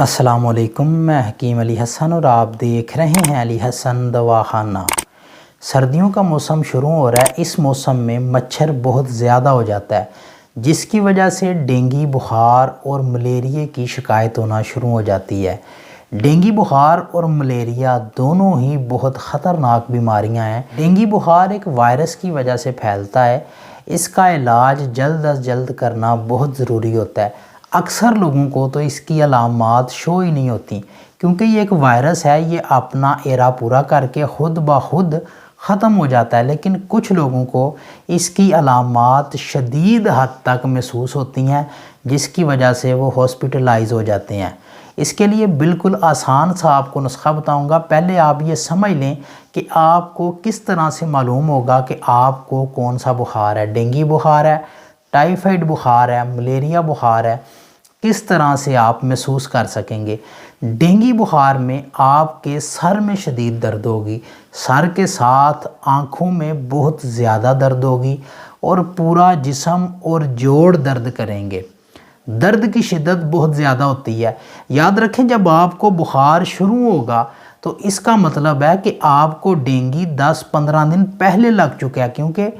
السلام علیکم، میں حکیم علی حسن اور آپ دیکھ رہے ہیں علی حسن دواخانہ۔ سردیوں کا موسم شروع ہو رہا ہے۔ اس موسم میں مچھر بہت زیادہ ہو جاتا ہے، جس کی وجہ سے ڈینگی بخار اور ملیریا کی شکایت ہونا شروع ہو جاتی ہے۔ ڈینگی بخار اور ملیریا دونوں ہی بہت خطرناک بیماریاں ہیں۔ ڈینگی بخار ایک وائرس کی وجہ سے پھیلتا ہے۔ اس کا علاج جلد از جلد کرنا بہت ضروری ہوتا ہے۔ اکثر لوگوں کو تو اس کی علامات شو ہی نہیں ہوتی، کیونکہ یہ ایک وائرس ہے، یہ اپنا ایرا پورا کر کے خود بخود ختم ہو جاتا ہے، لیکن کچھ لوگوں کو اس کی علامات شدید حد تک محسوس ہوتی ہیں، جس کی وجہ سے وہ ہاسپٹلائز ہو جاتے ہیں۔ اس کے لیے بالکل آسان سا آپ کو نسخہ بتاؤں گا۔ پہلے آپ یہ سمجھ لیں کہ آپ کو کس طرح سے معلوم ہوگا کہ آپ کو کون سا بخار ہے۔ ڈینگی بخار ہے، ٹائیفائڈ بخار ہے، ملیریا بخار ہے، کس طرح سے آپ محسوس کر سکیں گے۔ ڈینگی بخار میں آپ کے سر میں شدید درد ہوگی، سر کے ساتھ آنکھوں میں بہت زیادہ درد ہوگی اور پورا جسم اور جوڑ درد کریں گے۔ درد کی شدت بہت زیادہ ہوتی ہے۔ یاد رکھیں، جب آپ کو بخار شروع ہوگا تو اس کا مطلب ہے کہ آپ کو ڈینگی 10-15 دن پہلے لگ چکا ہے، کیونکہ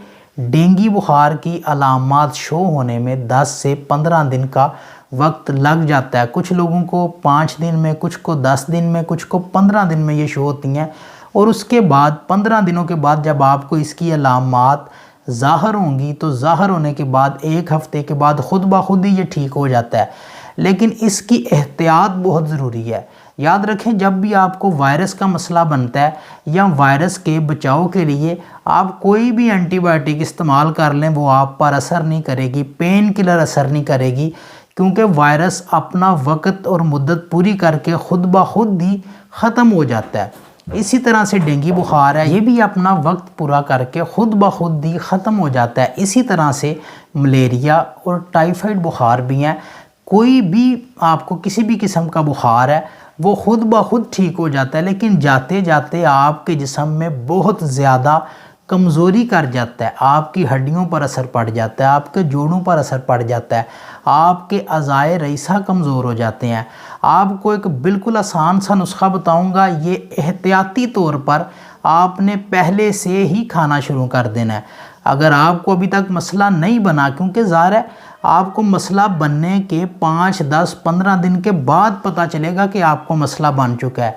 ڈینگی بخار کی علامات شو ہونے میں 10 سے 15 دن کا وقت لگ جاتا ہے۔ کچھ لوگوں کو 5 دن میں، کچھ کو 10 دن میں، کچھ کو 15 دن میں یہ شو ہوتی ہیں، اور اس کے بعد 15 دنوں کے بعد جب آپ کو اس کی علامات ظاہر ہوں گی تو ظاہر ہونے کے بعد 1 ہفتے کے بعد خود بخود ہی یہ ٹھیک ہو جاتا ہے۔ لیکن اس کی احتیاط بہت ضروری ہے۔ یاد رکھیں، جب بھی آپ کو وائرس کا مسئلہ بنتا ہے یا وائرس کے بچاؤ کے لیے آپ کوئی بھی اینٹی بائیوٹک استعمال کر لیں، وہ آپ پر اثر نہیں کرے گی، پین کلر اثر نہیں کرے گی، کیونکہ وائرس اپنا وقت اور مدت پوری کر کے خود بخود ہی ختم ہو جاتا ہے۔ اسی طرح سے ڈینگی بخار ہے، یہ بھی اپنا وقت پورا کر کے خود بخود ہی ختم ہو جاتا ہے۔ اسی طرح سے ملیریا اور ٹائیفائڈ بخار بھی ہیں۔ کوئی بھی آپ کو کسی بھی قسم کا بخار ہے وہ خود بخود ٹھیک ہو جاتا ہے، لیکن جاتے جاتے آپ کے جسم میں بہت زیادہ کمزوری کر جاتا ہے، آپ کی ہڈیوں پر اثر پڑ جاتا ہے، آپ کے جوڑوں پر اثر پڑ جاتا ہے، آپ کے اعضائے رئیسہ کمزور ہو جاتے ہیں۔ آپ کو ایک بالکل آسان سا نسخہ بتاؤں گا، یہ احتیاطی طور پر آپ نے پہلے سے ہی کھانا شروع کر دینا ہے۔ اگر آپ کو ابھی تک مسئلہ نہیں بنا، کیونکہ ظاہر ہے آپ کو مسئلہ بننے کے 5, 10, 15 دن کے بعد پتہ چلے گا کہ آپ کو مسئلہ بن چکا ہے،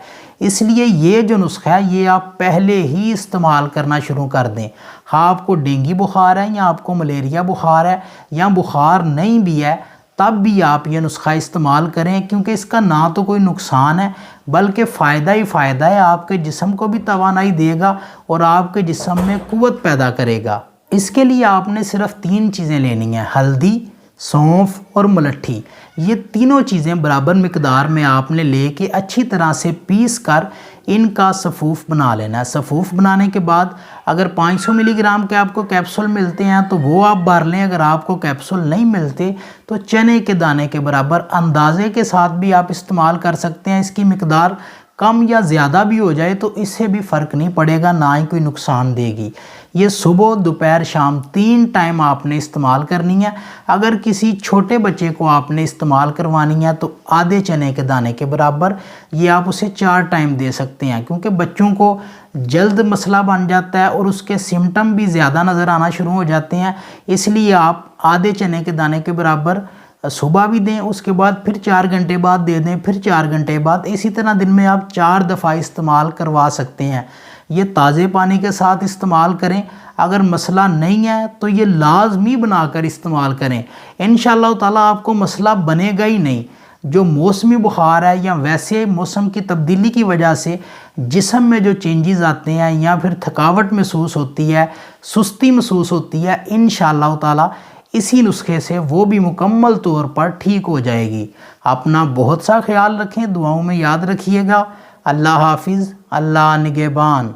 اس لیے یہ جو نسخہ ہے یہ آپ پہلے ہی استعمال کرنا شروع کر دیں۔ ہاں، آپ کو ڈینگی بخار ہے یا آپ کو ملیریا بخار ہے یا بخار نہیں بھی ہے، تب بھی آپ یہ نسخہ استعمال کریں، کیونکہ اس کا نہ تو کوئی نقصان ہے بلکہ فائدہ ہی فائدہ ہے۔ آپ کے جسم کو بھی توانائی دے گا اور آپ کے جسم میں قوت پیدا کرے گا۔ اس کے لیے آپ نے صرف 3 چیزیں لینی ہیں: ہلدی، سونف اور ملٹھی۔ یہ تینوں چیزیں برابر مقدار میں آپ نے لے کے اچھی طرح سے پیس کر ان کا سفوف بنا لینا ہے۔ سفوف بنانے کے بعد اگر 500 ملی گرام کے آپ کو کیپسول ملتے ہیں تو وہ آپ بھر لیں۔ اگر آپ کو کیپسول نہیں ملتے تو چنے کے دانے کے برابر اندازے کے ساتھ بھی آپ استعمال کر سکتے ہیں۔ اس کی مقدار کم یا زیادہ بھی ہو جائے تو اس سے بھی فرق نہیں پڑے گا، نہ ہی کوئی نقصان دے گی۔ یہ صبح، دوپہر، شام 3 ٹائم آپ نے استعمال کرنی ہے۔ اگر کسی چھوٹے بچے کو آپ نے استعمال کروانی ہے تو آدھے چنے کے دانے کے برابر یہ آپ اسے 4 ٹائم دے سکتے ہیں، کیونکہ بچوں کو جلد مسئلہ بن جاتا ہے اور اس کے سمٹم بھی زیادہ نظر آنا شروع ہو جاتے ہیں۔ اس لیے آپ آدھے چنے کے دانے کے برابر صبح بھی دیں، اس کے بعد پھر 4 گھنٹے بعد دے دیں، پھر 4 گھنٹے بعد۔ اسی طرح دن میں آپ 4 دفعہ استعمال کروا سکتے ہیں۔ یہ تازے پانی کے ساتھ استعمال کریں۔ اگر مسئلہ نہیں ہے تو یہ لازمی بنا کر استعمال کریں۔ انشاءاللہ تعالیٰ آپ کو مسئلہ بنے گا ہی نہیں۔ جو موسمی بخار ہے یا ویسے موسم کی تبدیلی کی وجہ سے جسم میں جو چینجز آتے ہیں یا پھر تھکاوٹ محسوس ہوتی ہے، سستی محسوس ہوتی ہے، انشاءاللہ تعالیٰ اسی نسخے سے وہ بھی مکمل طور پر ٹھیک ہو جائے گی۔ اپنا بہت سا خیال رکھیں، دعاؤں میں یاد رکھیے گا۔ اللہ حافظ، اللہ نگہبان۔